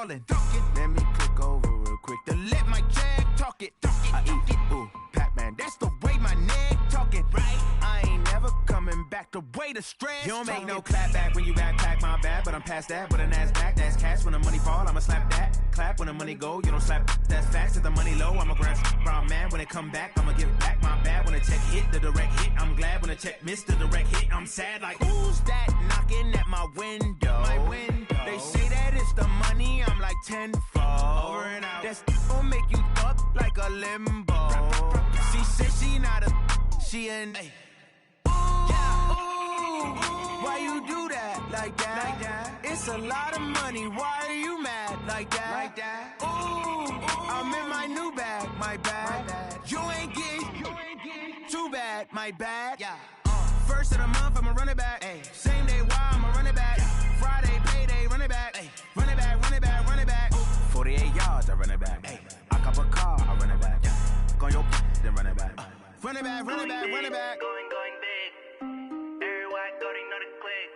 falling. Let me click over real quick to let my jag talk it. I eat, ooh, Pac-Man, that's the way my neck talking. Right, I ain't never coming back the way the stress. You don't make no clap back when you backpack, my bad, but I'm past that. With a NASDAQ, that's cash. When the money fall, I'ma slap that. Clap when the money go, you don't slap. That's fast. If the money low, I'ma grab brown man. When it come back, I'ma give back my bad. When the check hit, the direct hit, I'm glad. When the check missed the direct hit, I'm sad. Like, who's that knocking at my window? They say that it's the money, I'm like tenfold. Over and out. That's gon' make you up like a limbo. She said she not a, she an. Why you do that like that? It's a lot of money. Why are you mad like that? Ooh, I'm in my new bag, my bad. You ain't getting too bad, my bad. Yeah. First of the month, I'ma run it back. Ay. Same day, why I'ma run it back. Yeah. Friday, payday, run it back. Ay. Run it back, run it back, run it back. 48 yards, I run it back. Ay. I cop a car, I run it back. Yeah. Go on your then run it back. Run it back, run it back, run it back. Going big. Everywhere I go, they know the click.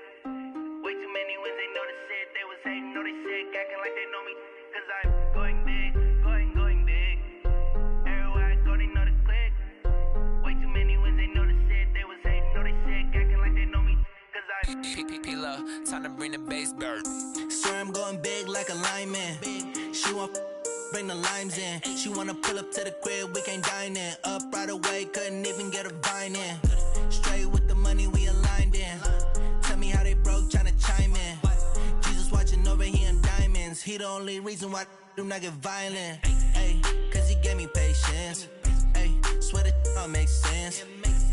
Way too many wins, they know the shit. They was hating, know they sick, acting like they know me. Cause I'm going big, going big. Everywhere I go, they know the click. Way too many wins, they know the shit. They was hating, know they sick, acting like they know me. Cause I'm P-P-P-Love, time to bring the bass bird. Swear I'm going big like a lineman. She want bring the limes in. She wanna pull up to the crib, we can't dine in. Up right away, couldn't even get a vine in. Straight with the money, we aligned in. Tell me how they broke, tryna chime in. Jesus watching over, he in diamonds. He the only reason why do not get violent. Ay, cause he gave me patience. Ay, swear that all makes sense.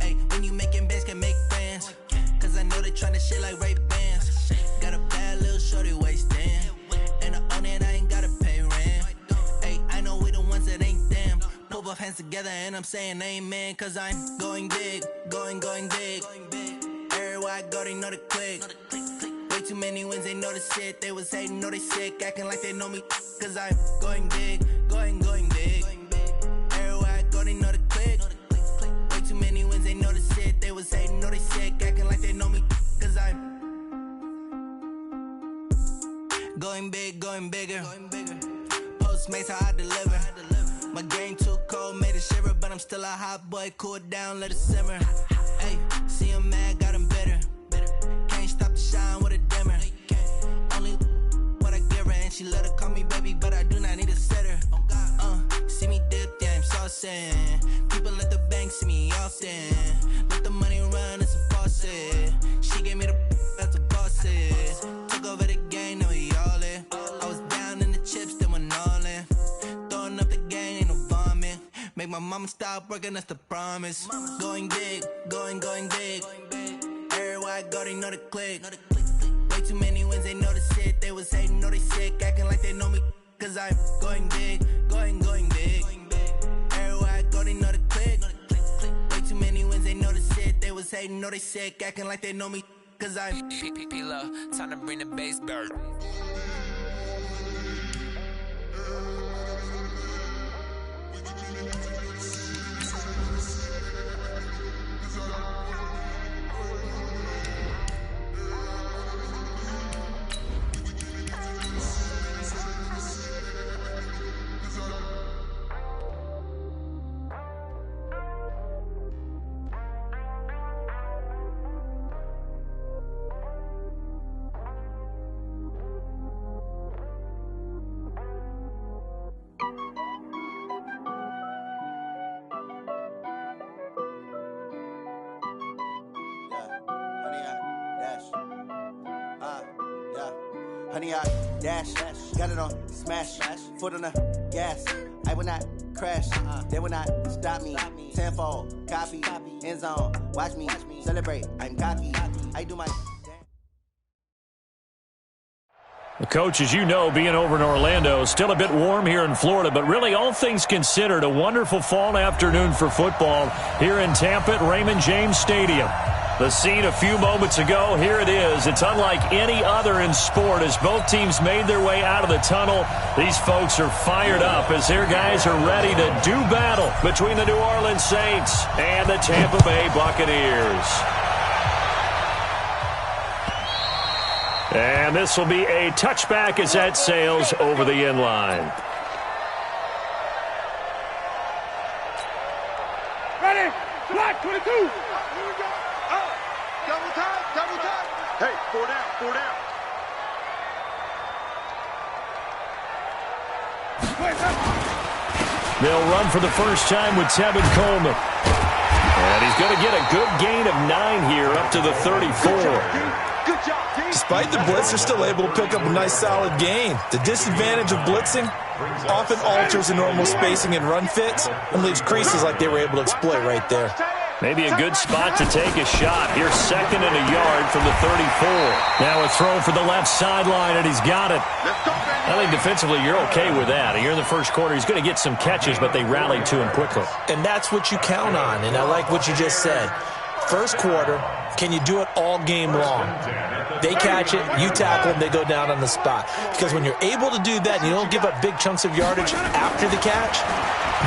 Ay, when you making bands, can make friends. Cause I know they tryna shit like Ray-Bans. Got a bad little shorty wasting. And I own it, I ain't gotta pay rent. Ay, I know we the ones that ain't them. Pull both hands together and I'm saying amen. Cause I'm going big, going big. Everywhere I go, they know the click. Way too many wins, they know the shit. They was hating, know they sick, acting like they know me. Cause I'm going big, going big. Everywhere I go, they know the click. Way too many wins, they know the shit. They was hating, know they sick, acting like they know me. Cause I'm going big, going bigger. Postmates, how I deliver. My game too cold, made it shiver. But I'm still a hot boy, cool it down, let it simmer. Hey, see him mad, got him bitter. Can't stop the shine with a dimmer. Only what I give her, and she let her call me baby, but I do not need a sitter. See me dip, yeah, I'm saucing. People at the bank see me often. Let the money run, it's a faucet. She gave me the that's a boss is. Took over the game, now we all in. I was down in the chips, then went all in. Throwing up the game, ain't no vomit. Make my mama stop working, that's the promise. Going big, going big. Everywhere I go, they know the click. Way too many wins, they know the shit. They was hating, know they sick, acting like they know me. Cause I'm going big, going big. Everywhere I go, they know the click. Way too many wins, they know the shit. They was hating, know they sick, acting like they know me. Cause I'm P-P-P-Love, time to bring the bass bird. Honey, I dash, got it on smash, foot on the gas. I will not crash, they will not stop me. Tenfold, copy, end zone, watch me celebrate. I'm cocky, I do my. The coach, as you know, being over in Orlando, still a bit warm here in Florida, but really all things considered, a wonderful fall afternoon for football here in Tampa at Raymond James Stadium. The scene a few moments ago, here it is. It's unlike any other in sport as both teams made their way out of the tunnel. These folks are fired up as their guys are ready to do battle between the New Orleans Saints and the Tampa Bay Buccaneers. And this will be a touchback as that sails over the end line. Ready? Black 22. Here we go. Double time, double time. Hey, 4 down, 4 down. They'll run for the first time with Tevin Coleman. And he's going to get a good gain of 9 here up to the 34. Good job, D. Despite the blitz, they're still able to pick up a nice solid gain. The disadvantage of blitzing often alters the normal spacing and run fits and leaves creases like they were able to exploit right there. Maybe a good spot to take a shot. Here's 2nd and a yard from the 34. Now a throw for the left sideline, and he's got it. I think defensively you're okay with that. Here in the first quarter, he's going to get some catches, but they rallied to him quickly. And that's what you count on, and I like what you just said. First quarter, can you do it all game long? They catch it, you tackle them, they go down on the spot. Because when you're able to do that and you don't give up big chunks of yardage after the catch,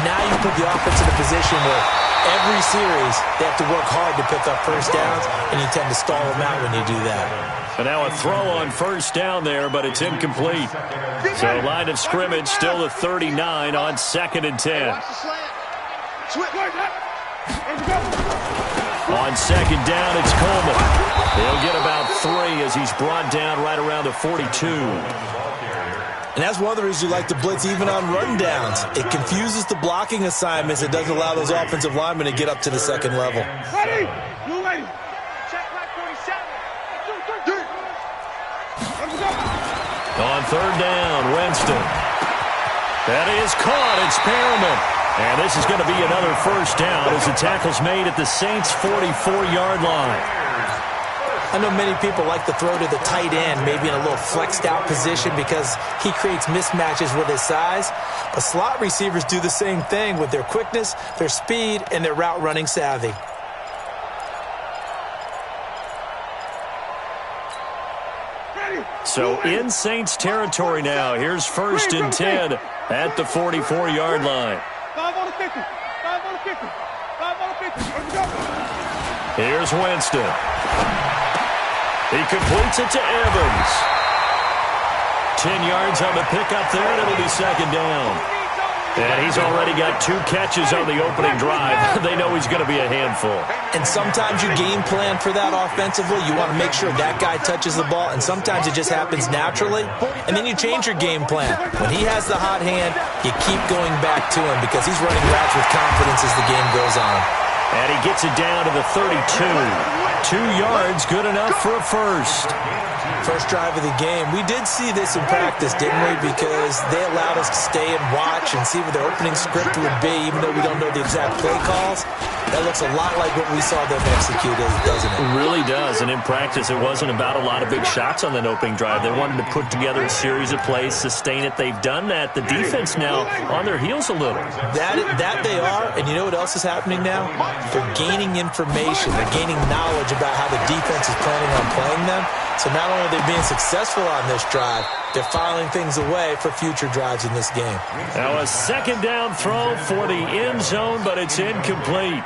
now you put the offense in a position where every series they have to work hard to pick up first downs, and you tend to stall them out when you do that. And now a throw on first down there, but it's incomplete. So line of scrimmage still the 39 on 2nd and 10. On 2nd down, it's Coleman. He'll get about 3 as he's brought down right around the 42. And that's one of the reasons you like to blitz even on rundowns. It confuses the blocking assignments. It doesn't allow those offensive linemen to get up to the second level. Ready? You ready? Check back 47. On 3rd down, Winston. That is caught. It's Perriman. And this is going to be another first down as the tackle's made at the Saints' 44-yard line. I know many people like to throw to the tight end, maybe in a little flexed out position because he creates mismatches with his size. But slot receivers do the same thing with their quickness, their speed, and their route running savvy. So in Saints territory now. Here's 1st and 10 at the 44-yard line. 5 on the 50. 5 on the 50. 5 on the 50. Let's go. Here's Winston. He completes it to Evans. 10 yards on the pickup there, and it'll be 2nd down. And he's already got 2 catches on the opening drive. They know he's going to be a handful. And sometimes you game plan for that offensively. You want to make sure that guy touches the ball, and sometimes it just happens naturally. And then you change your game plan. When he has the hot hand, you keep going back to him because he's running routes with confidence as the game goes on. And he gets it down to the 32. 2 yards, good enough for a first. First drive of the game. We did see this in practice, didn't we? Because they allowed us to stay and watch and see what their opening script would be, even though we don't know the exact play calls. That looks a lot like what we saw them execute, doesn't it? It really does. And in practice, it wasn't about a lot of big shots on that opening drive. They wanted to put together a series of plays, sustain it. They've done that. The defense now on their heels a little. That they are. And you know what else is happening now? They're gaining information. They're gaining knowledge about how the defense is planning on playing them. So not only are they being successful on this drive, they're filing things away for future drives in this game. Now a 2nd down throw for the end zone, but it's incomplete.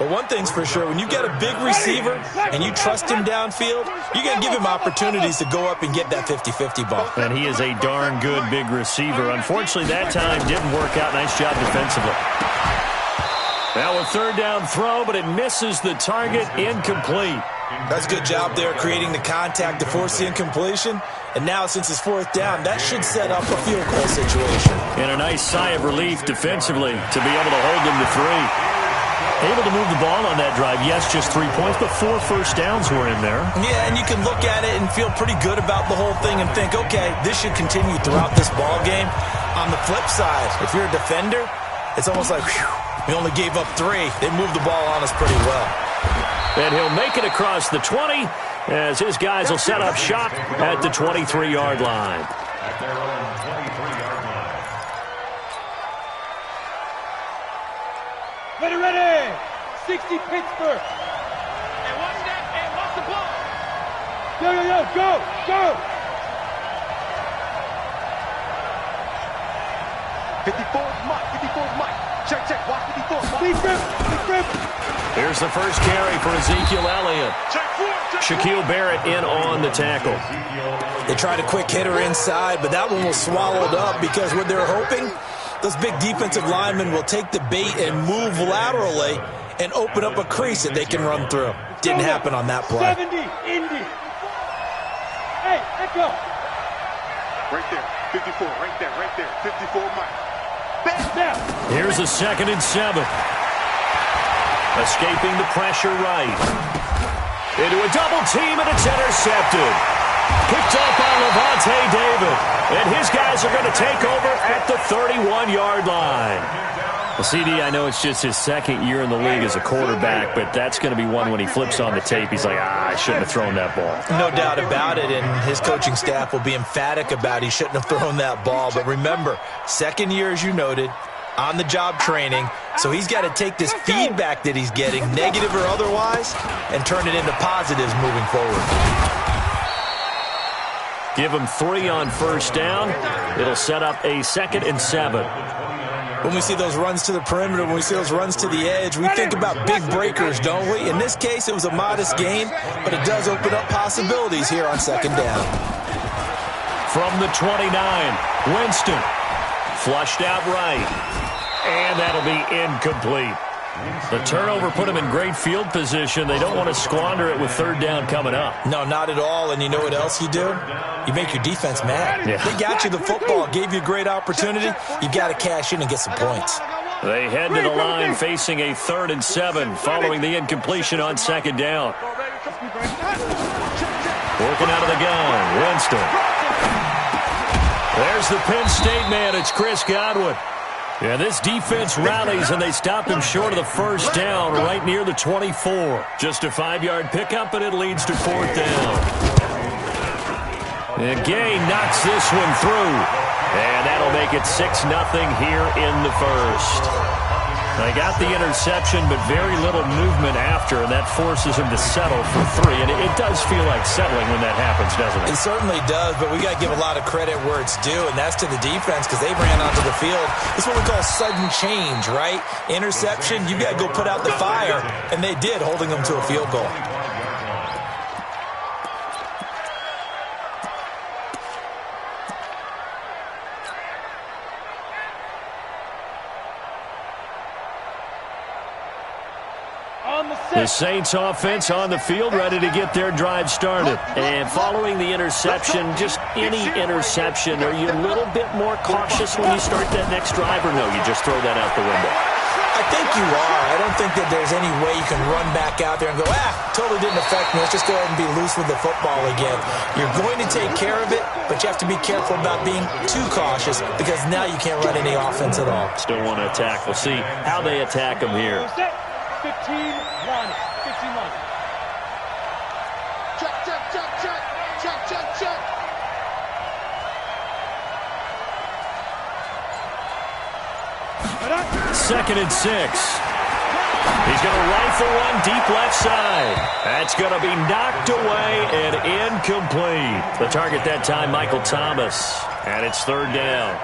But one thing's for sure, when you get a big receiver and you trust him downfield, you're going to give him opportunities to go up and get that 50-50 ball. And he is a darn good big receiver. Unfortunately, that time didn't work out. Nice job defensively. Now a 3rd down throw, but it misses the target. Incomplete. That's a good job there creating the contact to force the incompletion. And now since it's 4th down, that should set up a field goal situation. And a nice sigh of relief defensively to be able to hold them to 3. Able to move the ball on that drive. Yes, just 3 points, but 4 first downs were in there. Yeah, and you can look at it and feel pretty good about the whole thing and think, okay, this should continue throughout this ball game. On the flip side, if you're a defender, it's almost like, whew, we only gave up 3. They moved the ball on us pretty well. And he'll make it across the 20 as his guys will set up shop at the 23-yard line. Ready. 60 Pittsburgh. Hey, watch that. Hey, watch the ball. Yo, go. 54's Mike. Check. Watch 54. Big rip. Here's the first carry for Ezekiel Elliott. Shaquille Barrett in on the tackle. They tried a quick hitter inside, but that one was swallowed up because what they're hoping, those big defensive linemen will take the bait and move laterally and open up a crease that they can run through. Didn't happen on that play. 70, Indy. Hey, echo. Right there, 54, right there, 54, Mike. Here's a 2nd and 7. Escaping the pressure right. Into a double team, and it's intercepted. Picked up by Lavonte David. And his guys are going to take over at the 31-yard line. Well, CD, I know it's just his 2nd year in the league as a quarterback, but that's going to be one when he flips on the tape. He's like, I shouldn't have thrown that ball. No doubt about it, and his coaching staff will be emphatic about he shouldn't have thrown that ball. But remember, 2nd year, as you noted, on-the-job training, so he's got to take this feedback that he's getting, negative or otherwise, and turn it into positives moving forward. Give him 3 on first down. It'll set up a 2nd and 7. When we see those runs to the perimeter, when we see those runs to the edge, we think about big breakers, don't we? In this case, it was a modest gain, but it does open up possibilities here on 2nd down. From the 29, Winston. Flushed out right. And that'll be incomplete. The turnover put them in great field position. They don't want to squander it with 3rd down coming up. No, not at all. And you know what else you do? You make your defense mad. Yeah. They got you the football, gave you a great opportunity. You got to cash in and get some points. They head to the line facing a 3rd and 7 following the incompletion on 2nd down. Working out of the gun, Winston. There's the Penn State man. It's Chris Godwin. Yeah, this defense rallies, and they stop him short of the first down right near the 24. Just a 5-yard pickup, and it leads to 4th down. And Gay knocks this one through, and that'll make it 6-0 here in the first. They got the interception, but very little movement after, and that forces him to settle for 3. And it does feel like settling when that happens, doesn't it? It certainly does, but we got to give a lot of credit where it's due, and that's to the defense because they ran onto the field. It's what we call sudden change, right? Interception, you got to go put out the fire, and they did, holding them to a field goal. The Saints offense on the field, ready to get their drive started. And following the interception, just any interception, are you a little bit more cautious when you start that next drive, or no, you just throw that out the window? I think you are. I don't think that there's any way you can run back out there and go, totally didn't affect me. Let's just go ahead and be loose with the football again. You're going to take care of it, but you have to be careful about being too cautious because now you can't run any offense at all. Still want to attack. We'll see how they attack them here. 15-1. 15-1. Check. 2nd and 6. He's going to rifle one deep left side. That's going to be knocked away and incomplete. The target that time, Michael Thomas. And it's 3rd down.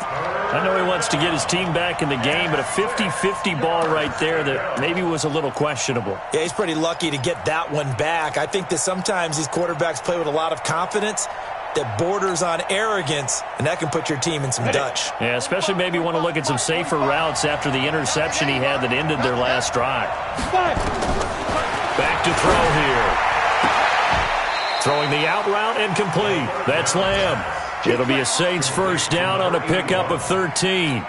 I know he wants to get his team back in the game, but a 50-50 ball right there that maybe was a little questionable. Yeah, he's pretty lucky to get that one back. I think that sometimes these quarterbacks play with a lot of confidence that borders on arrogance, and that can put your team in some Dutch. Yeah, especially maybe want to look at some safer routes after the interception he had that ended their last drive. Back to throw here. Throwing the out route and complete. That's Lamb. It'll be a Saints first down on a pickup of 13.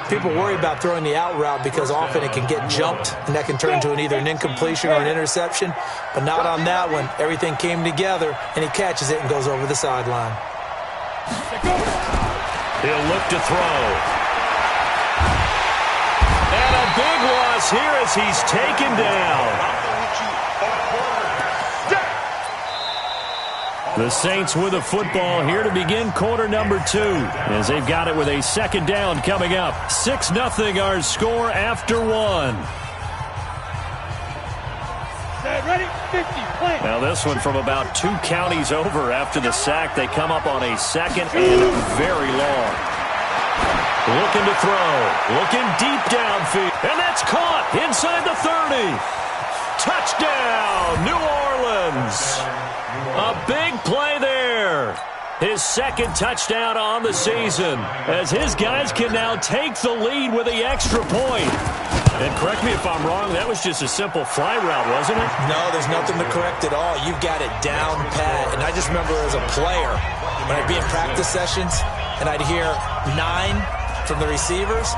People worry about throwing the out route because often it can get jumped, and that can turn into either an incompletion or an interception. But not on that one. Everything came together, and he catches it and goes over the sideline. He'll look to throw. And a big loss here as he's taken down. The Saints with a football here to begin quarter number 2 as they've got it with a 2nd down coming up. 6-0 our score after 1. Ready? 50, play. Now this one from about 2 counties over after the sack. They come up on a 2nd and very long. Looking to throw. Looking deep downfield. And that's caught inside the 30. Touchdown, New Orleans. A big play there. His second touchdown on the season, as his guys can now take the lead with the extra point. And correct me if I'm wrong, that was just a simple fly route, wasn't it? No, there's nothing to correct at all. You've got it down pat. And I just remember as a player, when I'd be in practice sessions and I'd hear 9 from the receivers,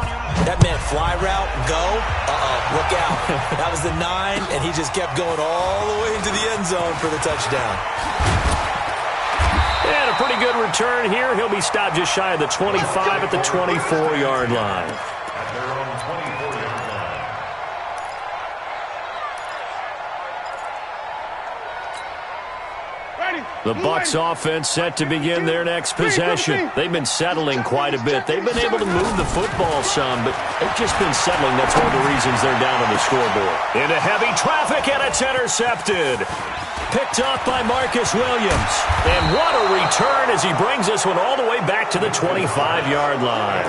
that meant fly route, go, look out. That was the 9, and he just kept going all the way into the end zone for the touchdown. And a pretty good return here. He'll be stopped just shy of the 25 at the 24-yard line. The Bucs offense set to begin their next possession. They've been settling quite a bit. They've been able to move the football some, but they've just been settling. That's one of the reasons they're down on the scoreboard. Into heavy traffic, and it's intercepted. Picked up by Marcus Williams. And what a return as he brings this one all the way back to the 25-yard line.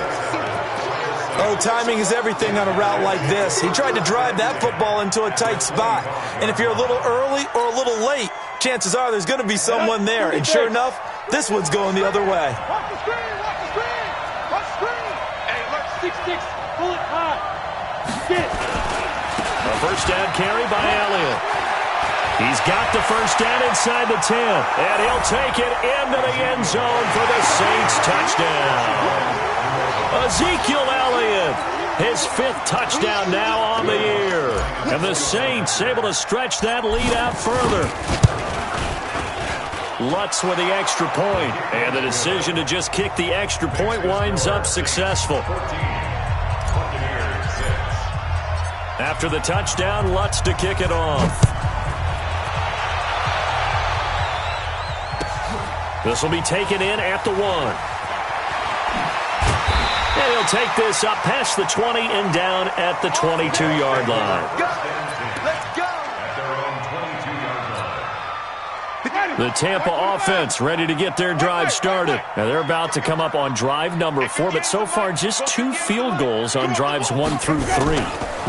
Oh, timing is everything on a route like this. He tried to drive that football into a tight spot. And if you're a little early or a little late, chances are there's going to be someone there. And sure enough, this one's going the other way. Watch the screen! Watch the screen! Watch the screen! Hey, look, 6-6, pull it high. Get. A first down carry by Elliott. He's got the first down inside the 10. And he'll take it into the end zone for the Saints touchdown. Ezekiel Elliott, his 5th touchdown now on the year. And the Saints able to stretch that lead out further. Lutz with the extra point. And the decision to just kick the extra point winds up successful. After the touchdown, Lutz to kick it off. This will be taken in at the 1. And he'll take this up past the 20 and down at the 22-yard line. Let's go! The Tampa offense ready to get their drive started. Now they're about to come up on drive number 4, but so far just 2 field goals on drives 1 through 3.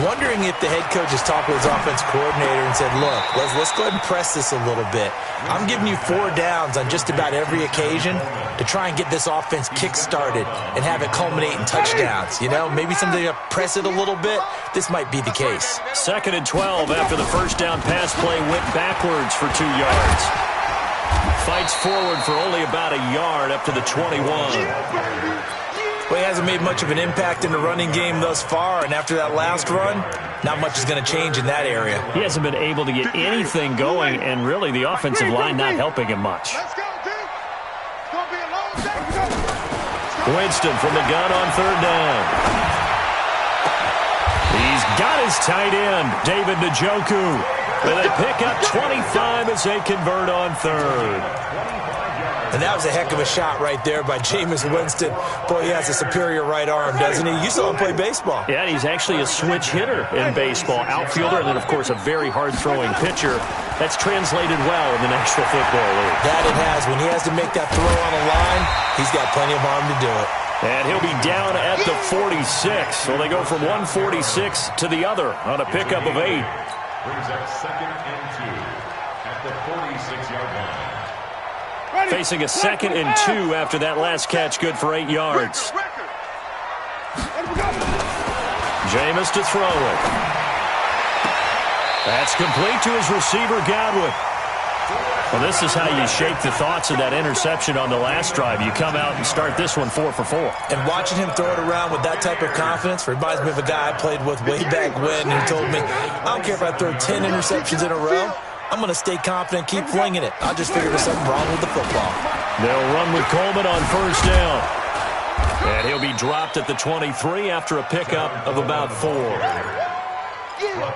Wondering if the head coach has talked with his offense coordinator and said, look, let's go ahead and press this a little bit. I'm giving you 4 downs on just about every occasion to try and get this offense kick-started and have it culminate in touchdowns. You know, maybe something to press it a little bit. This might be the case. 2nd and 12 after the first down pass play went backwards for 2 yards. Fights forward for only about a yard up to the 21. Well, he hasn't made much of an impact in the running game thus far, and after that last run, not much is going to change in that area. He hasn't been able to get anything going, and really the offensive line not helping him much. Let's go, D. It's going to be a long day. Winston from the gun on 3rd down. He's got his tight end, David Njoku. And they pick up 25 as they convert on 3rd. And that was a heck of a shot right there by Jameis Winston. Boy, he has a superior right arm, doesn't he? You saw him play baseball. Yeah, he's actually a switch hitter in baseball. Outfielder, and then, of course, a very hard-throwing pitcher. That's translated well in the National Football League. That it has. When he has to make that throw on a line, he's got plenty of arm to do it. And he'll be down at the 46. So they go from 146 to the other on a pickup of 8. Brings up 2nd and 2 at the 46-yard line. Facing a 2nd and 2 after that last catch, good for 8 yards. Jameis to throw it. That's complete to his receiver, Godwin. Well, this is how you shake the thoughts of that interception on the last drive. You come out and start this one 4 for 4. And watching him throw it around with that type of confidence reminds me of a guy I played with way back when, and he told me, I don't care if I throw 10 interceptions in a row. I'm going to stay confident, keep flinging it. I just figured there's something wrong with the football. They'll run with Coleman on 1st down. And he'll be dropped at the 23 after a pickup of about 4.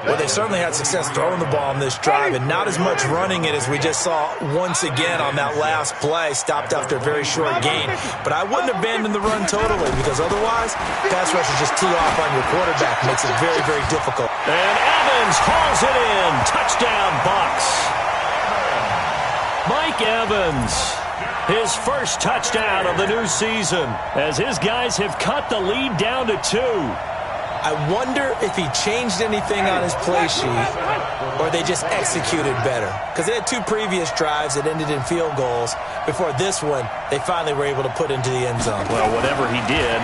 Well, they certainly had success throwing the ball on this drive, and not as much running it as we just saw once again on that last play, stopped after a very short gain. But I wouldn't abandon the run totally, because otherwise, pass rushers just tee off on your quarterback. Makes it very, very difficult. And Evans hauls it in. Touchdown, Bucs. Mike Evans His first touchdown of the new season as his guys have cut the lead down to 2. I wonder if he changed anything on his play sheet or they just executed better. Because they had 2 previous drives that ended in field goals. Before this one, they finally were able to put into the end zone. Well, whatever he did,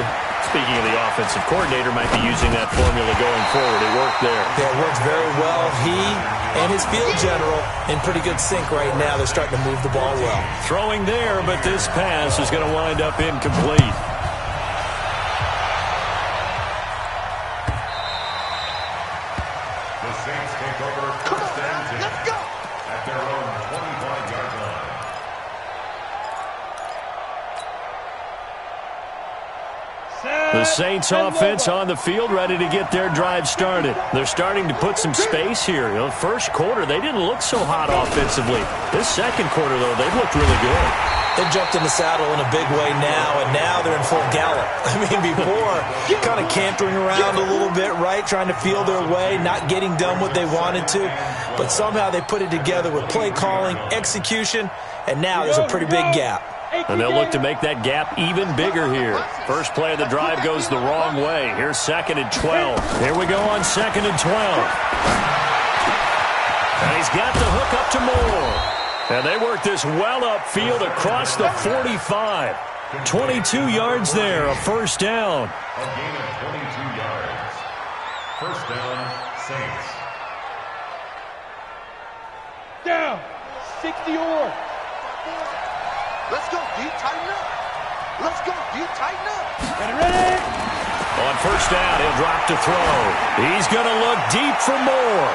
speaking of the offensive coordinator, might be using that formula going forward. It worked there. Yeah, it worked very well. He and his field general in pretty good sync right now. They're starting to move the ball well. Throwing there, but this pass is going to wind up incomplete. The Saints offense on the field, ready to get their drive started. They're starting to put some space here. You know, first quarter, they didn't look so hot offensively. This second quarter, though, they've looked really good. They jumped in the saddle in a big way now, and now they're in full gallop. I mean, before, kind of cantering around a little bit, right, trying to feel their way, not getting done what they wanted to. But somehow they put it together with play calling, execution, and now there's a pretty big gap. And they'll look to make that gap even bigger here. First play of the drive goes the wrong way. Here's 2nd and 12. Here we go on 2nd and 12. And he's got the hook up to Moore. And they work this well upfield across the 45. 22 yards there, a first down. A gain of 22 yards. First down, Saints. Down. 60 or. Let's go, D. Tighten up. Let's go, D. Tighten up. Ready? On first down, he'll drop to throw. He's going to look deep for Moore.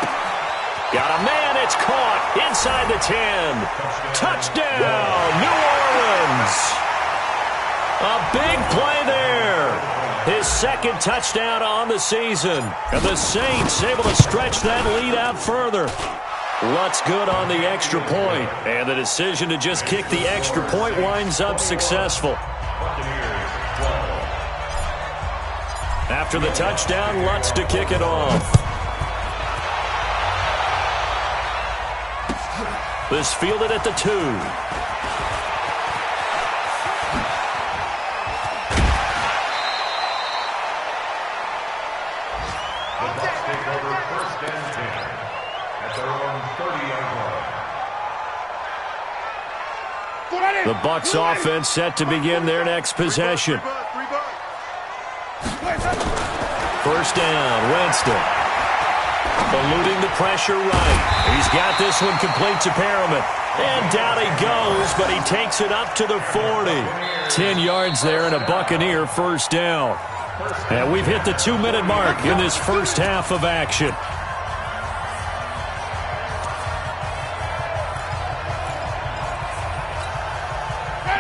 Got a man, it's caught inside the 10. Touchdown, New Orleans. A big play there. His 2nd touchdown on the season. And the Saints able to stretch that lead out further. Lutz good on the extra point, and the decision to just kick the extra point winds up successful. After the touchdown, Lutz to kick it off. This fielded at the 2. The Bucs take over 1st and 10. At their own 30-yard line. The Bucs offense set to begin their next possession. First down, Winston. Eluding the pressure right. He's got this one complete to Perriman. And down he goes, but he takes it up to the 40. 10 yards there and a Buccaneer first down. And we've hit the 2-minute mark in this first half of action.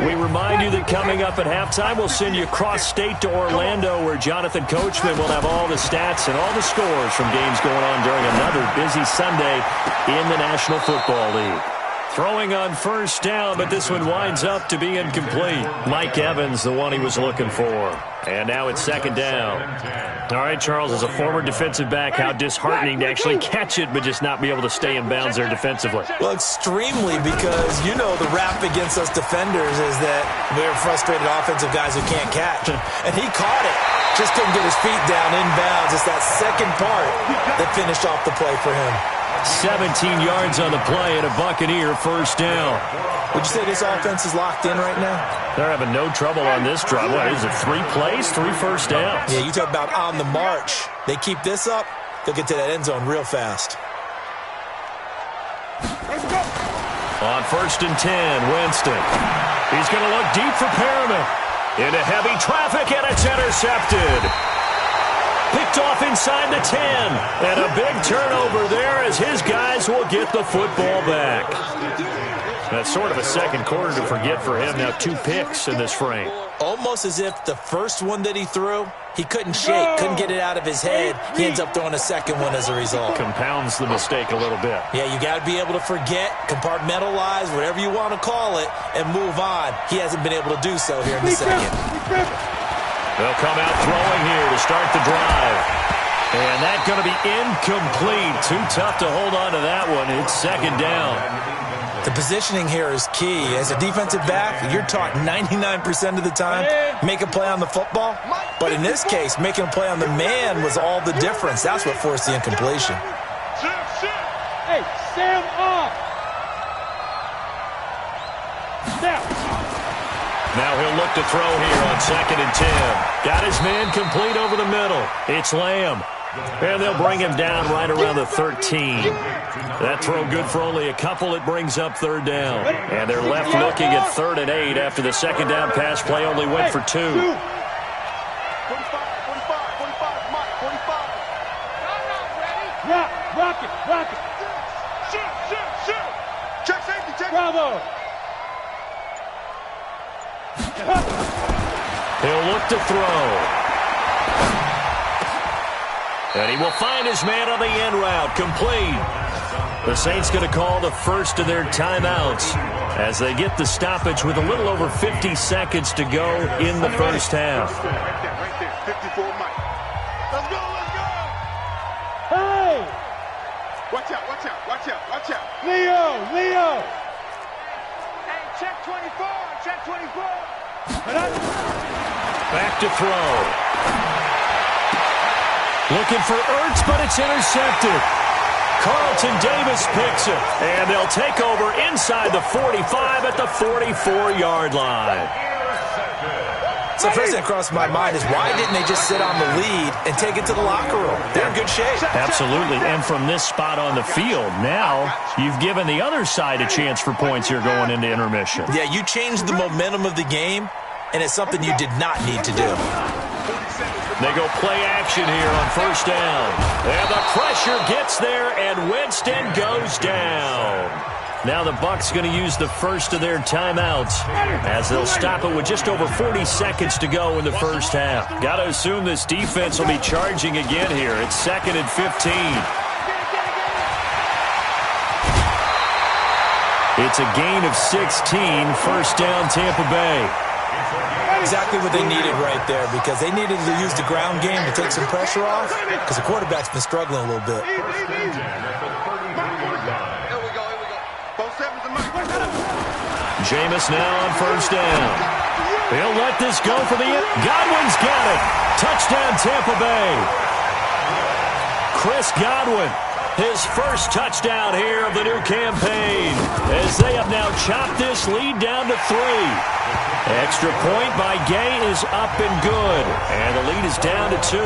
We remind you that coming up at halftime, we'll send you cross-state to Orlando, where Jonathan Coachman will have all the stats and all the scores from games going on during another busy Sunday in the National Football League. Throwing on first down, but this one winds up to be incomplete. Mike Evans, the one he was looking for. And now it's 2nd down. All right, Charles, as a former defensive back, how disheartening to actually catch it but just not be able to stay in bounds there defensively. Well, extremely, because you know the rap against us defenders is that we're frustrated offensive guys who can't catch. And he caught it. Just couldn't get his feet down in bounds. It's that second part that finished off the play for him. 17 yards on the play and a Buccaneer first down. Would you say this offense is locked in right now? They're having no trouble on this drive. What is it, 3 plays, 3 first downs? Yeah, you talk about on the march. They keep this up, they'll get to that end zone real fast. On 1st and 10, Winston. He's going to look deep for Perriman. Into heavy traffic, and it's intercepted. Picked off inside the 10. And a big turnover there as his guys will get the football back. That's sort of a second quarter to forget for him. Now 2 picks in this frame. Almost as if the first one that he threw, he couldn't shake, couldn't get it out of his head. He ends up throwing a second one as a result. Compounds the mistake a little bit. Yeah, you got to be able to forget, compartmentalize, whatever you want to call it, and move on. He hasn't been able to do so here in the second. They'll come out throwing here to start the drive. And that's going to be incomplete. Too tough to hold on to that one. It's 2nd down. The positioning here is key. As a defensive back, you're taught 99% of the time, make a play on the football. But in this case, making a play on the man was all the difference. That's what forced the incompletion. Hey, Sam off. Now he'll look to throw here on 2nd and 10. Got his man complete over the middle. It's Lamb. And they'll bring him down right around the 13. That throw good for only a couple. It brings up 3rd down. And they're left looking at 3rd and 8 after the 2nd down pass play only went for 2. 45, 45, Mike, 45. Rock it. Shoot. Check safety, check. Bravo. He'll look to throw. And he will find his man on the end route. Complete. The Saints going to call the first of their timeouts as they get the stoppage with a little over 50 seconds to go in the first half. Right there. 54, Mike. Let's go. Hey! Watch out. Leo! Hey, check 24. Back to throw. Looking for Ertz, but it's intercepted. Carlton Davis picks it, and they'll take over inside the 45 at the 44-yard line. So first thing that crossed my mind is why didn't they just sit on the lead and take it to the locker room? They're in good shape. Absolutely, and from this spot on the field, now you've given the other side a chance for points here going into intermission. Yeah, you changed the momentum of the game, and it's something you did not need to do. They go play action here on 1st down. And the pressure gets there, and Winston goes down. Now the Bucs going to use the first of their timeouts as they'll stop it with just over 40 seconds to go in the first half. Got to assume this defense will be charging again here. It's 2nd and 15. It's a gain of 16, 1st down Tampa Bay. Exactly what they needed right there because they needed to use the ground game to take some pressure off because the quarterback's been struggling a little bit. Jameis now on 1st down. He'll let this go for the end. Godwin's got it. Touchdown Tampa Bay. Chris Godwin, his first touchdown here of the new campaign as they have now chopped this lead down to 3. Extra point by Gay is up and good. And the lead is down to 2.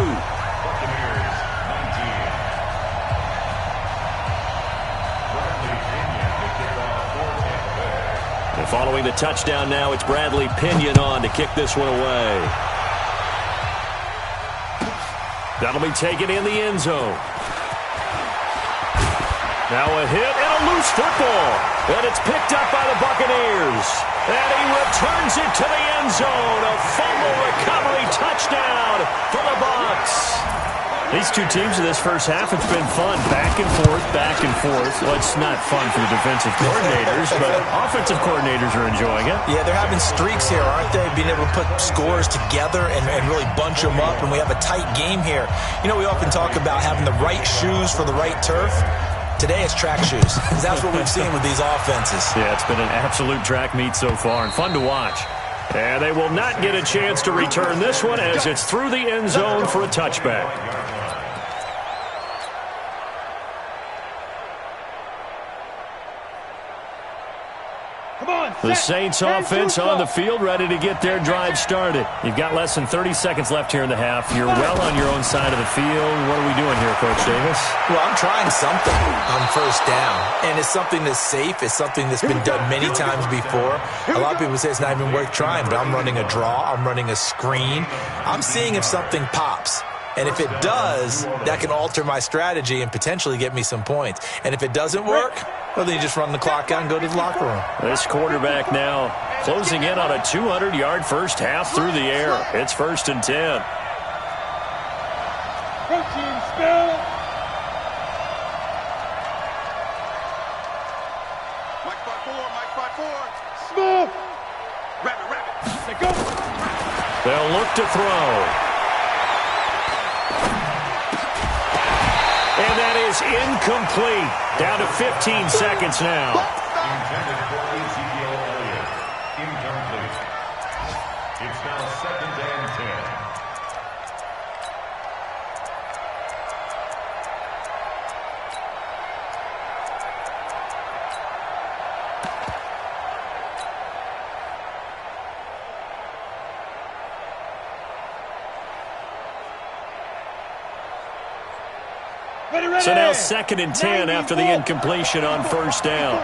And following the touchdown now, it's Bradley Pinion on to kick this one away. That'll be taken in the end zone. Now a hit and a loose football. And it's picked up by the Buccaneers. And he returns it to the end zone. A fumble recovery touchdown for the Bucs. These two teams in this first half, it's been fun. Back and forth, back and forth. Well, it's not fun for the defensive coordinators, but offensive coordinators are enjoying it. Yeah, they're having streaks here, aren't they? Being able to put scores together and really bunch them up, and we have a tight game here. You know, we often talk about having the right shoes for the right turf. Today it's track shoes. That's what we've seen with these offenses. Yeah, it's been an absolute track meet so far and fun to watch. And they will not get a chance to return this one as it's through the end zone for a touchback. The Saints offense on the field, ready to get their drive started. You've got less than 30 seconds left here in the half. You're well on your own side of the field. What are we doing here, Coach Davis? Well, I'm trying something on 1st down, and it's something that's safe. It's something that's been done many times before. A lot of people say it's not even worth trying, but I'm running a draw. I'm running a screen. I'm seeing if something pops. And if it does, that can alter my strategy and potentially get me some points. And if it doesn't work, well, then you just run the clock out and go to the locker room. This quarterback now closing in on a 200-yard first half through the air. It's 1st and 10. Protein spill. Mike 5-4. Smooth. Rabbit. Let go. They'll look to throw. And that is incomplete. Down to 15 seconds now. It's now 2nd and 10. So now 2nd and 10 after the incompletion on first down.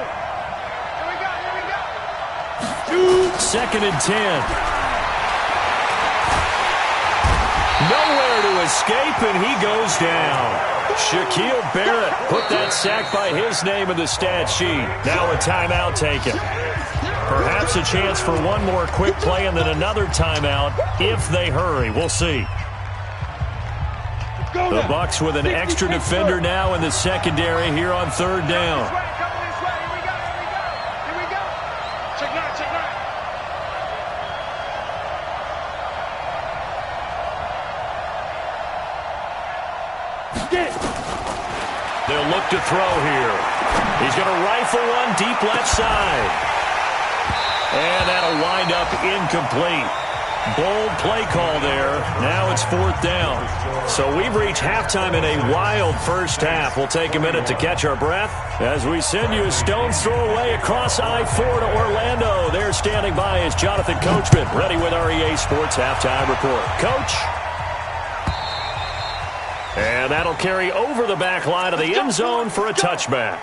2nd and 10. Nowhere to escape, and he goes down. Shaquille Barrett put that sack by his name in the stat sheet. Now a timeout taken. Perhaps a chance for one more quick play and then another timeout if they hurry. We'll see. The Bucs with an extra defender now in the secondary here on 3rd down. They'll look to throw here. He's going to rifle one deep left side. And that'll wind up incomplete. Bold play call there. Now it's 4th down. So we've reached halftime in a wild first half. We'll take a minute to catch our breath as we send you a stone's throw away across I-4 to Orlando. There standing by is Jonathan Coachman, ready with our EA Sports Halftime Report. Coach? And that'll carry over the back line of the end zone for a touchback.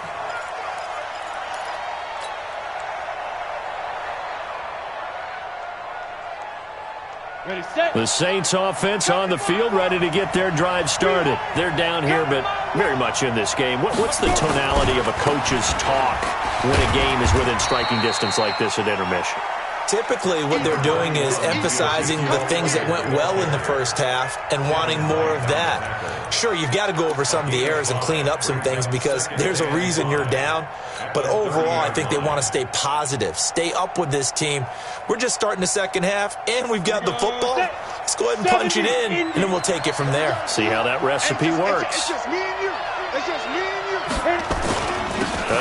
The Saints offense on the field, ready to get their drive started. They're down here, but very much in this game. What's the tonality of a coach's talk when a game is within striking distance like this at intermission? Typically, what they're doing is emphasizing the things that went well in the first half and wanting more of that. Sure, you've got to go over some of the errors and clean up some things because there's a reason you're down. But overall, I think they want to stay positive, stay up with this team. We're just starting the second half, and we've got the football. Let's go ahead and punch it in, and then we'll take it from there. See how that recipe works. It's just me and you. It's just me and you.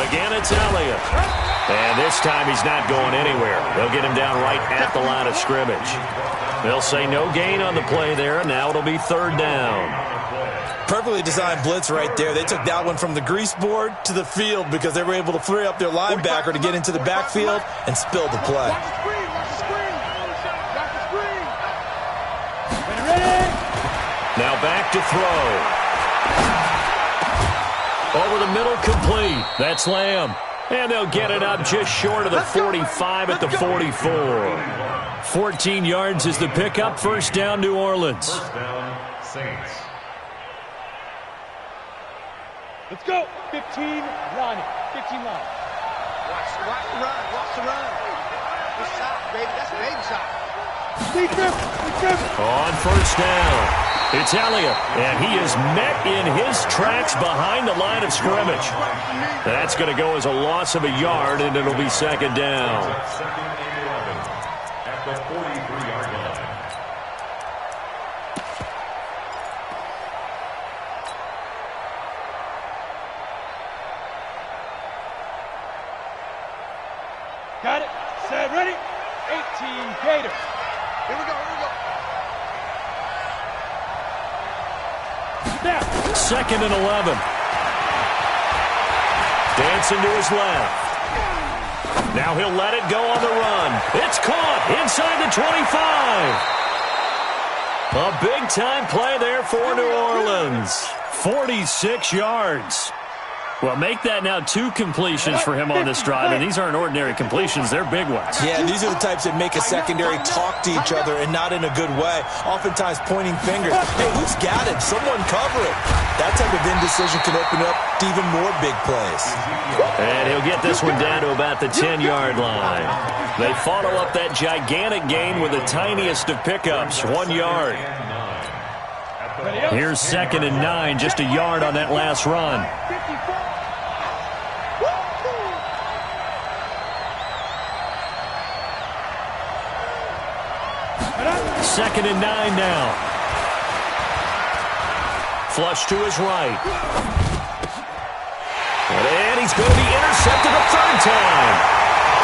Again, it's Elliott. And this time he's not going anywhere. They'll get him down right at the line of scrimmage. They'll say no gain on the play there, and now it'll be 3rd down. Perfectly designed blitz right there. They took that one from the grease board to the field because they were able to free up their linebacker to get into the backfield and spill the play. Now back to throw. Over the middle, complete. That's Lamb. And they'll get it up just short of the 45 at the 44. 14 yards is the pickup. First down, New Orleans. First down, Saints. Let's go. 15, line it. 15 line. Watch the run. Watch the run. Good shot, baby. That's a baby shot. On first down. It's Elliott, and he is met in his tracks behind the line of scrimmage. That's going to go as a loss of a yard, and it'll be 2nd down. 2nd and 11 at the 43-yard line. Got it. Set. Ready. 18 Gators. Here we go. 2nd and 11. Dancing to his left. Now he'll let it go on the run. It's caught inside the 25. A big-time play there for New Orleans. 46 yards. Well, make that now 2 completions for him on this drive, and these aren't ordinary completions. They're big ones. Yeah, these are the types that make a secondary talk to each other and not in a good way, oftentimes pointing fingers. Hey, who's got it? Someone cover it. That type of indecision can open up to even more big plays. And he'll get this one down to about the 10-yard line. They follow up that gigantic gain with the tiniest of pickups, 1 yard. Here's 2nd and 9, just a yard on that last run. Second and 9 now. Flush to his right. And he's going to be intercepted a 3rd time.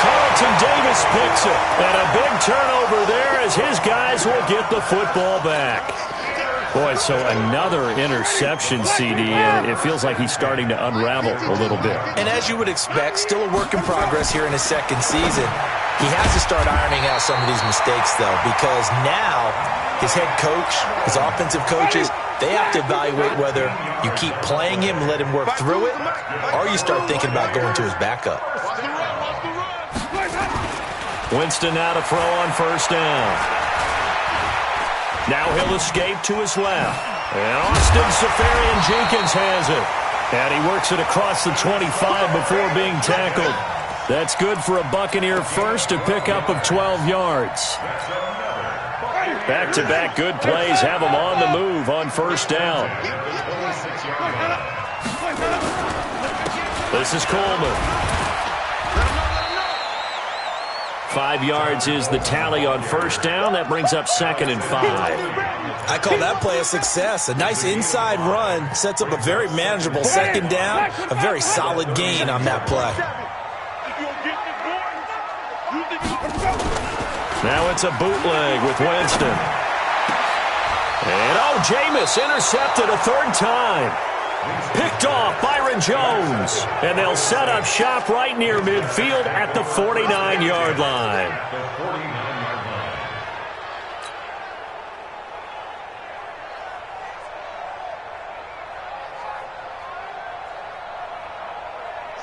Call Carlton Davis picks it. And a big turnover there as his guys will get the football back. Boy, so another interception, CD, and it feels like he's starting to unravel a little bit. And as you would expect, still a work in progress here in his second season. He has to start ironing out some of these mistakes, though, because now his head coach, his offensive coaches, they have to evaluate whether you keep playing him and let him work through it, or you start thinking about going to his backup. Winston now to throw on first down. Now he'll escape to his left. And Austin Seferian-Jenkins has it. And he works it across the 25 before being tackled. That's good for a Buccaneer first, a pickup of 12 yards. Back-to-back good plays have him on the move on first down. This is Coleman. 5 yards is the tally on first down. That brings up 2nd and 5. I call that play a success. A nice inside run sets up a very manageable second down. A very solid gain on that play. Now it's a bootleg with Winston. And Jameis intercepted a third time. Picked off Byron Jones. And they'll set up shop right near midfield at the 49-yard line.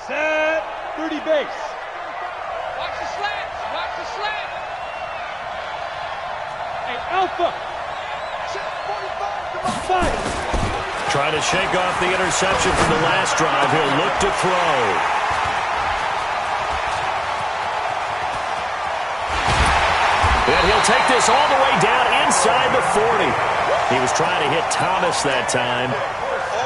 Set. 30 base. Watch the slant. Watch the slant. Hey, Alpha. Set 45. Come on. 5. Try to shake off the interception from the last drive. He'll look to throw. And he'll take this all the way down inside the 40. He was trying to hit Thomas that time.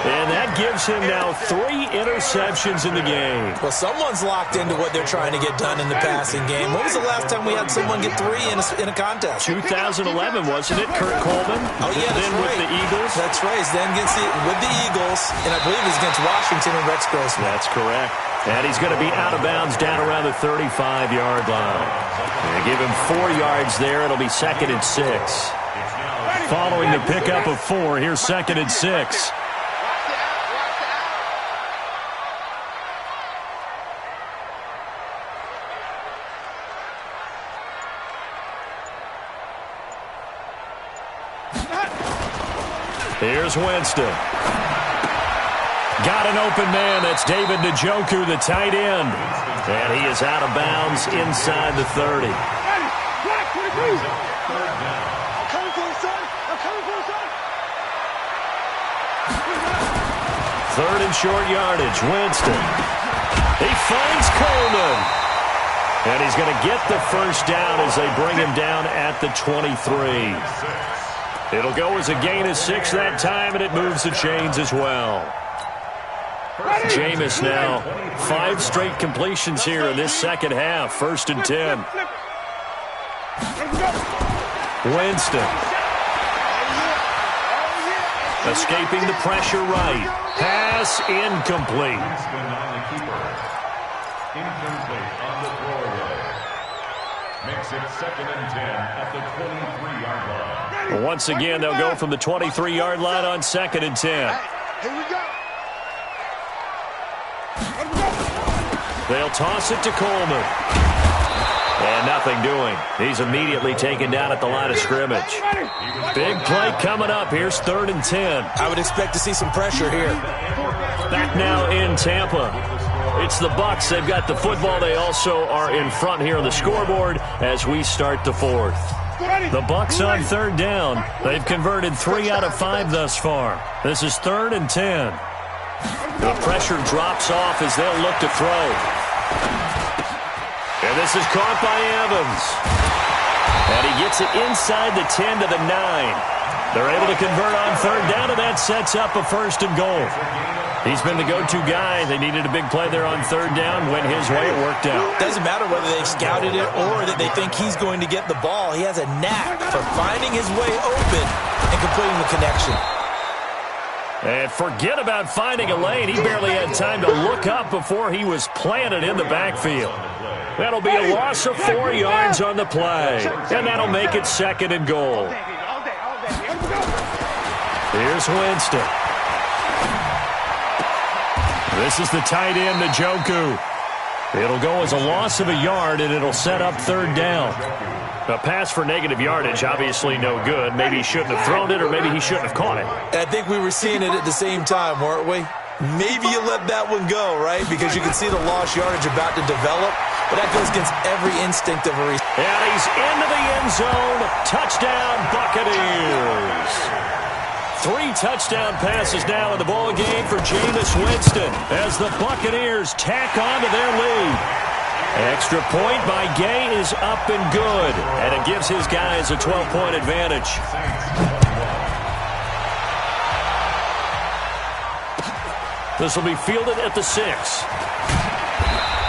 And that gives him now 3 interceptions in the game. Well, someone's locked into what they're trying to get done in the passing game. When was the last time we had someone get 3 in a contest? 2011, wasn't it, Kurt Coleman? Oh, yeah, that's then right. With the Eagles? That's right. Then with the Eagles, and I believe it was against Washington and Rex Grossman. That's correct. And he's going to be out of bounds down around the 35-yard line. They give him 4 yards there. It'll be 2nd and 6. Following the pickup of 4, here's 2nd and 6. Here's Winston. Got an open man. That's David Njoku, the tight end. And he is out of bounds inside the 30. Third and short yardage. Winston. He finds Coleman. And he's going to get the first down as they bring him down at the 23. It'll go as a gain of 6 that time, and it moves the chains as well. Jameis now, 5 straight completions here in this second half. 1st and 10. Winston. Escaping the pressure right. Pass incomplete. Incomplete on the throwaway. Makes it 2nd and 10 at the 23-yard line. Once again, they'll go from the 23-yard line on 2nd and 10. Here we go. They'll toss it to Coleman. And nothing doing. He's immediately taken down at the line of scrimmage. Big play coming up. Here's 3rd and 10. I would expect to see some pressure here. Back now in Tampa. It's the Bucs. They've got the football. They also are in front here on the scoreboard as we start the 4th. The Bucs on 3rd down. They've converted 3 out of 5 thus far. This is 3rd and 10. The pressure drops off as they'll look to throw. And this is caught by Evans. And he gets it inside the 10 to the 9. They're able to convert on 3rd down, and that sets up a 1st and goal. He's been the go-to guy. They needed a big play there on 3rd down. Went his way. It worked out. Doesn't matter whether they've scouted it or that they think he's going to get the ball. He has a knack for finding his way open and completing the connection. And forget about finding a lane. He barely had time to look up before he was planted in the backfield. That'll be a loss of 4 yards on the play. And that'll make it 2nd and goal. Here's Winston. This is the tight end, Njoku. It'll go as a loss of a yard, and it'll set up 3rd down. A pass for negative yardage, obviously no good. Maybe he shouldn't have thrown it, or maybe he shouldn't have caught it. I think we were seeing it at the same time, weren't we? Maybe you let that one go, right? Because you can see the lost yardage about to develop. But that goes against every instinct of a receiver. And he's into the end zone. Touchdown, Buccaneers. 3 touchdown passes now in the ball game for Jameis Winston as the Buccaneers tack on to their lead. Extra point by Gay is up and good, and it gives his guys a 12-point advantage. This will be fielded at the 6.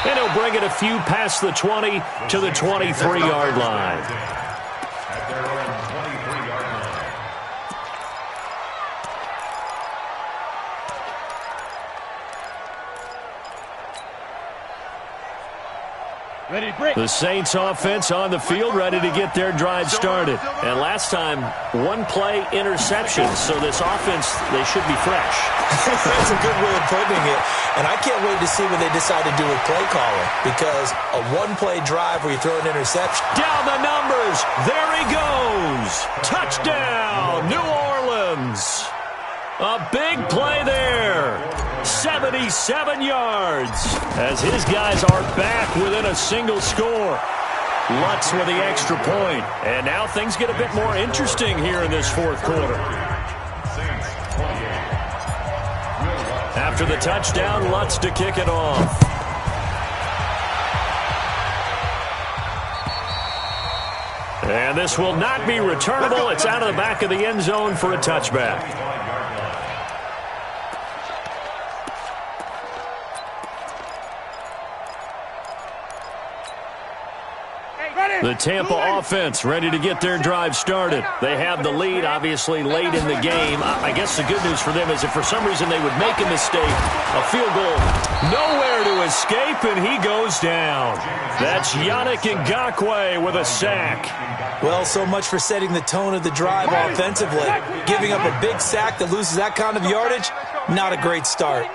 And he'll bring it a few past the 20 to the 23-yard line. At their own 23-yard line. Ready to break. The Saints offense on the field, ready to get their drive started. And last time, 1-play interception, so this offense, they should be fresh. That's a good way of putting it. And I can't wait to see what they decide to do with play calling, because a 1-play drive where you throw an interception. Down the numbers. There he goes. Touchdown, New Orleans. A big play there. 77 yards as his guys are back within a single score. Lutz with the extra point. And now things get a bit more interesting here in this 4th quarter. After the touchdown, Lutz to kick it off. And this will not be returnable. It's out of the back of the end zone for a touchback. The Tampa offense ready to get their drive started. They have the lead, obviously, late in the game. I guess the good news for them is if for some reason they would make a mistake, a field goal, nowhere to escape, and he goes down. That's Yannick Ngakoue with a sack. Well, so much for setting the tone of the drive offensively. Giving up a big sack that loses that kind of yardage, not a great start.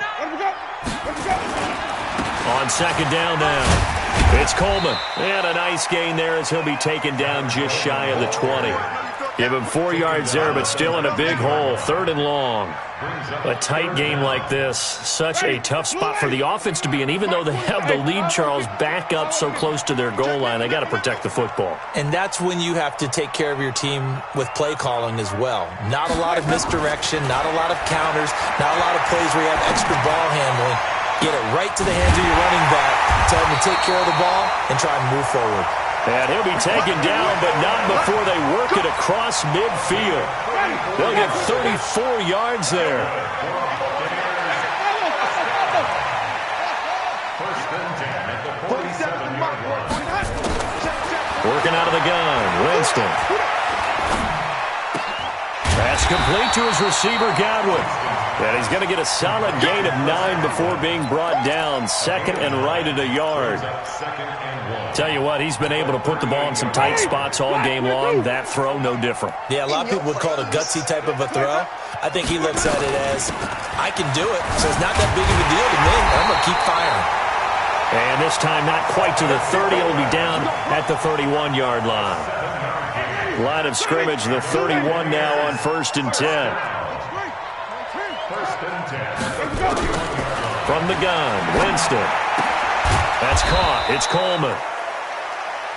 On 2nd down now. It's Coleman. And a nice gain there as he'll be taken down just shy of the 20. Give him 4 yards there, but still in a big hole. 3rd and long. A tight game like this, such a tough spot for the offense to be in. Even though they have the lead, Charles, back up so close to their goal line, they got to protect the football. And that's when you have to take care of your team with play calling as well. Not a lot of misdirection, not a lot of counters, not a lot of plays where you have extra ball handling. Get it right to the hands of your running back. Tell him to take care of the ball and try and move forward. And he'll be taken down, but not before they work it across midfield. They'll get 34 yards there. Working out of the gun, Winston. That's complete to his receiver, Godwin. And he's going to get a solid gain of 9 before being brought down. 2nd and right at a yard. Tell you what, he's been able to put the ball in some tight spots all game long. That throw, no different. Yeah, a lot of people would call it a gutsy type of a throw. I think he looks at it as, I can do it, so it's not that big of a deal to me. I'm going to keep firing. And this time not quite to the 30. It'll be down at the 31-yard line. Line of scrimmage, the 31 now on 1st and 10. From the gun, Winston. That's caught. It's Coleman.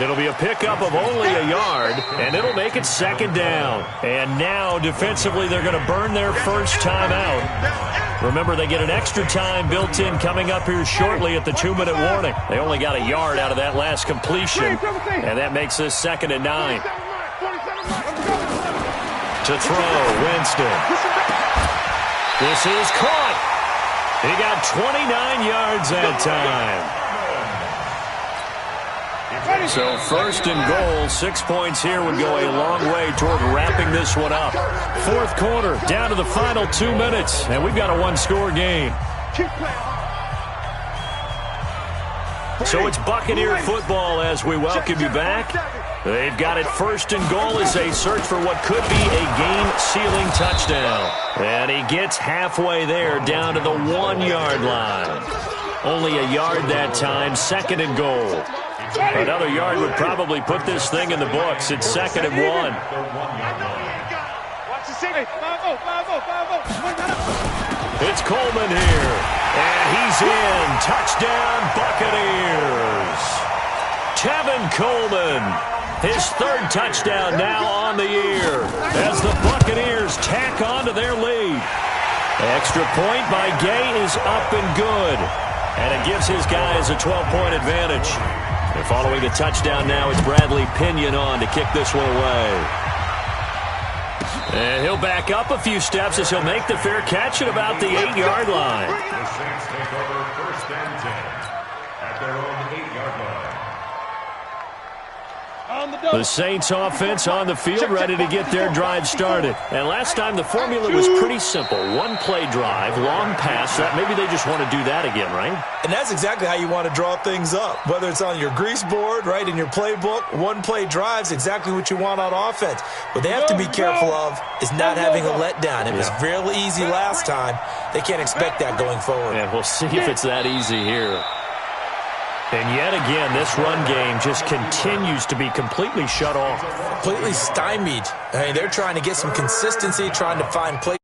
It'll be a pickup of only a yard, and it'll make it 2nd down. And now, defensively, they're going to burn their first time out. Remember, they get an extra time built in coming up here shortly at the 2-minute warning. They only got a yard out of that last completion, and that makes this 2nd and 9. To throw, Winston. This is caught. He got 29 yards that time. So 1st and goal, 6 points here would go a long way toward wrapping this one up. 4th quarter, down to the final 2 minutes, and we've got a 1-score game. So it's Buccaneer football as we welcome you back. They've got it first and goal as they search for what could be a game-sealing touchdown. And he gets halfway there down to the 1-yard line. Only a yard that time, second and goal. Another yard would probably put this thing in the books. It's second and 1. It's Coleman here. And he's in. Touchdown, Buccaneers. Tevin Coleman. His third touchdown now on the year as the Buccaneers tack on to their lead. Extra point by Gay is up and good. And it gives his guys a 12-point advantage. And following the touchdown now, it's Bradley Pinion on to kick this one away. And he'll back up a few steps as he'll make the fair catch at about the 8-yard line. The Saints take over first and 10 at their own 8-yard line. The Saints offense on the field, ready to get their drive started. And last time the formula was pretty simple. One-play drive, long pass. Maybe they just want to do that again, right? And that's exactly how you want to draw things up. Whether it's on your grease board, right, in your playbook, one-play drive's exactly what you want on offense. What they have to be careful of is not having a letdown. It was real easy last time. They can't expect that going forward. And we'll see if it's that easy here. And yet again, this run game just continues to be completely shut off. Completely stymied. I mean, they're trying to get some consistency, trying to find play